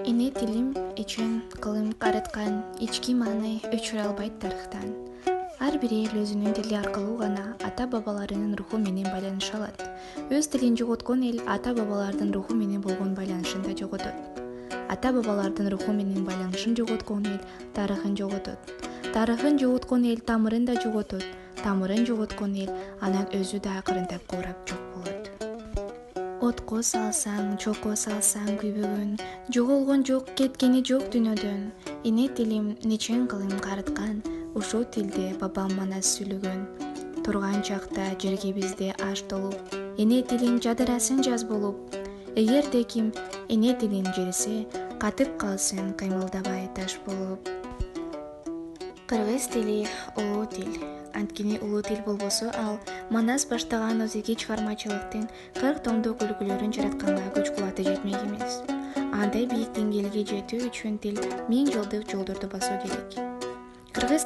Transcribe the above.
Эне тилим эчен кылым карыткан ички мааны өчүрө албайт тарыхтан. Ар бир эл өзүнүн тили аркылуу гана ата-бабаларынын руху менен байланыша алат. Өз тилин жоготкон эл ата-бабалардын руху менен болгон байланышын да жоготот. Ата-бабалардын руху менен байланышын жоготкон эл тарыхын жоготот. Тарыхын жоготкон эл тамырын да жоготот. Тамырын жоготкон эл анан өзү да акырындап куурап жок болот. Отко салсаң, чокко салсаң күйбөгөн, жоголгон жок, кеткени жок дүйнөдөн. Эне тилим нечен кылым карыткан, ушул тилде бабам манас сүйлөгөн. Турган чакта жерге бизде аш толуп, эне тилин жадырасын жаз болуп. Эгерде ким эне тилин жерсе, катып калсын кыймылдабай таш болуп. Кыргыз тили улуу тил. Анткени улуу тил болбосо ал Манас баштаган өзеги чыгармачылыктын 40 томдук үлгүлөрүн жаратканга күч кубаты жетмек эмес. Андай бийик деңгээлге жетүү үчүн тил 1000 жылдык жолдорду басуу керек. Кыргыз